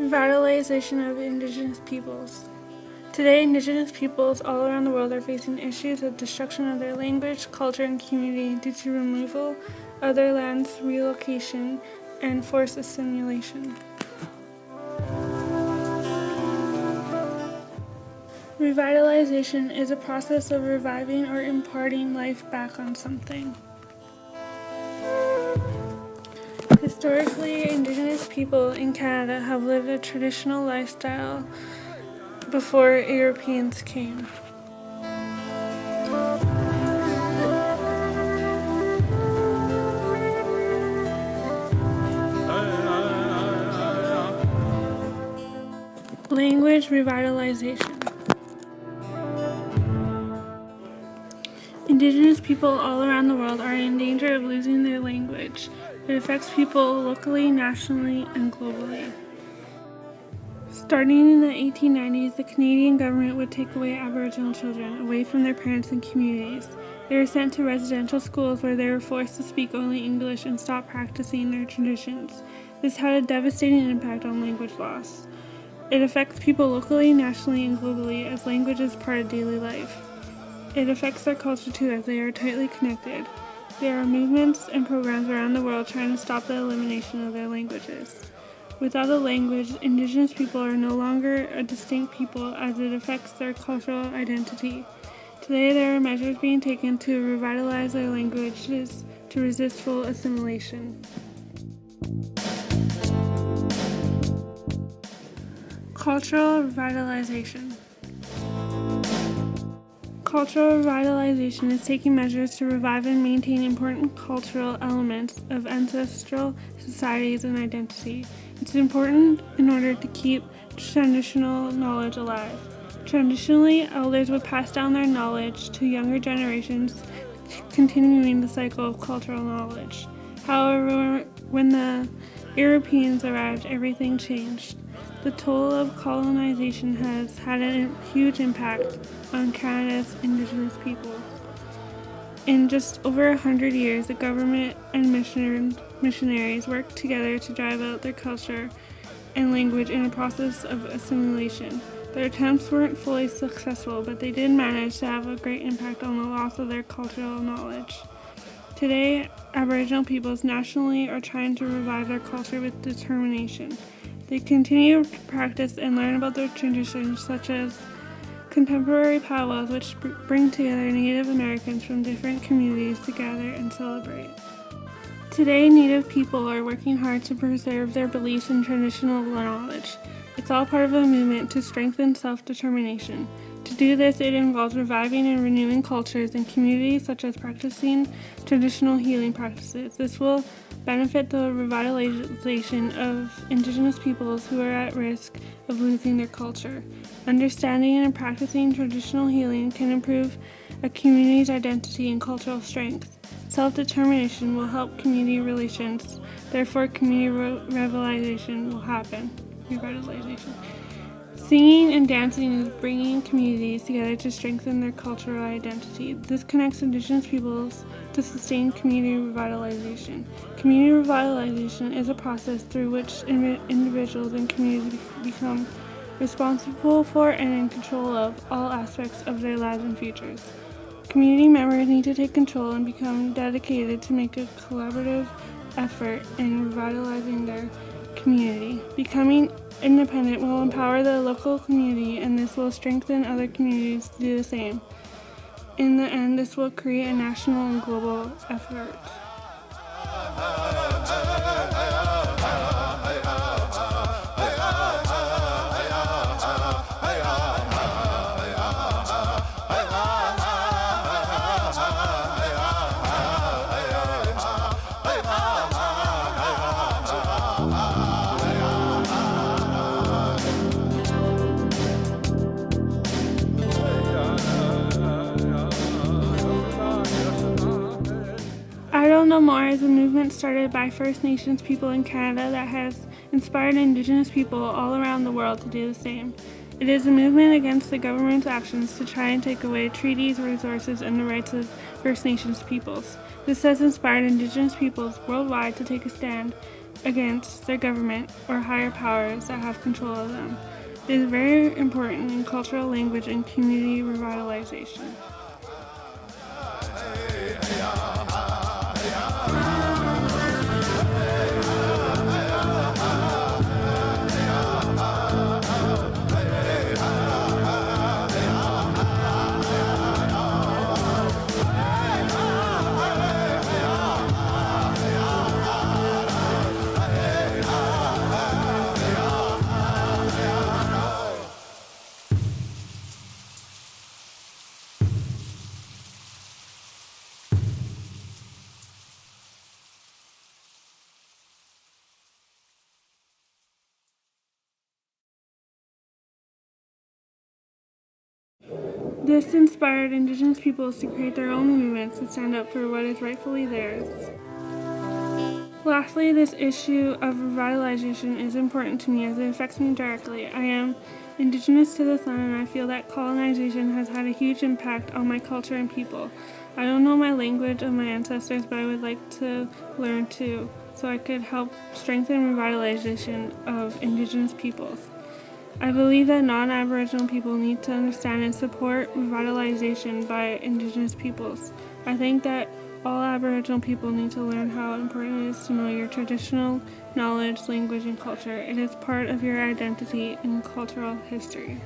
Revitalization of Indigenous peoples. Today, Indigenous peoples all around the world are facing issues of destruction of their language, culture, and community due to removal of their lands, relocation, and forced assimilation. Revitalization is a process of reviving or imparting life back on something. Historically, Indigenous people in Canada have lived a traditional lifestyle before Europeans came. Language revitalization. Indigenous people all around the world are in danger of losing their language. It affects people locally, nationally, and globally. Starting in the 1890s, the Canadian government would take away Aboriginal children away from their parents and communities. They were sent to residential schools where they were forced to speak only English and stop practicing their traditions. This had a devastating impact on language loss. It affects people locally, nationally, and globally as language is part of daily life. It affects their culture too, as they are tightly connected. There are movements and programs around the world trying to stop the elimination of their languages. Without a language, Indigenous people are no longer a distinct people as it affects their cultural identity. Today, there are measures being taken to revitalize their languages to resist full assimilation. Cultural revitalization. Cultural revitalization is taking measures to revive and maintain important cultural elements of ancestral societies and identity. It's important in order to keep traditional knowledge alive. Traditionally, elders would pass down their knowledge to younger generations, continuing the cycle of cultural knowledge. However, when the Europeans arrived, everything changed. The toll of colonization has had a huge impact on Canada's Indigenous people. In just over 100 years, the government and missionaries worked together to drive out their culture and language in a process of assimilation. Their attempts weren't fully successful, but they did manage to have a great impact on the loss of their cultural knowledge. Today, Aboriginal peoples nationally are trying to revive their culture with determination. They continue to practice and learn about their traditions, such as contemporary powwows, which bring together Native Americans from different communities to gather and celebrate. Today, Native people are working hard to preserve their beliefs and traditional knowledge. It's all part of a movement to strengthen self-determination. To do this, it involves reviving and renewing cultures in communities, such as practicing traditional healing practices. This will benefit the revitalization of Indigenous peoples who are at risk of losing their culture. Understanding and practicing traditional healing can improve a community's identity and cultural strength. Self-determination will help community relations, therefore community revitalization will happen. Revitalization. Singing and dancing is bringing communities together to strengthen their cultural identity. This connects Indigenous peoples to sustain community revitalization. Community revitalization is a process through which individuals and communities become responsible for and in control of all aspects of their lives and futures. Community members need to take control and become dedicated to make a collaborative effort in revitalizing their community. Becoming independent will empower the local community, and this will strengthen other communities to do the same. In the end, this will create a national and global effort. I Don't Know More is a movement started by First Nations people in Canada that has inspired Indigenous people all around the world to do the same. It is a movement against the government's actions to try and take away treaties, resources, and the rights of First Nations peoples. This has inspired Indigenous peoples worldwide to take a stand against their government or higher powers that have control of them. It is very important in cultural, language, and community revitalization. This inspired Indigenous peoples to create their own movements to stand up for what is rightfully theirs. Lastly, this issue of revitalization is important to me as it affects me directly. I am Indigenous to this land and I feel that colonization has had a huge impact on my culture and people. I don't know my language of my ancestors, but I would like to learn too, so I could help strengthen revitalization of Indigenous peoples. I believe that non-Aboriginal people need to understand and support revitalization by Indigenous peoples. I think that all Aboriginal people need to learn how important it is to know your traditional knowledge, language, and culture. It is part of your identity and cultural history.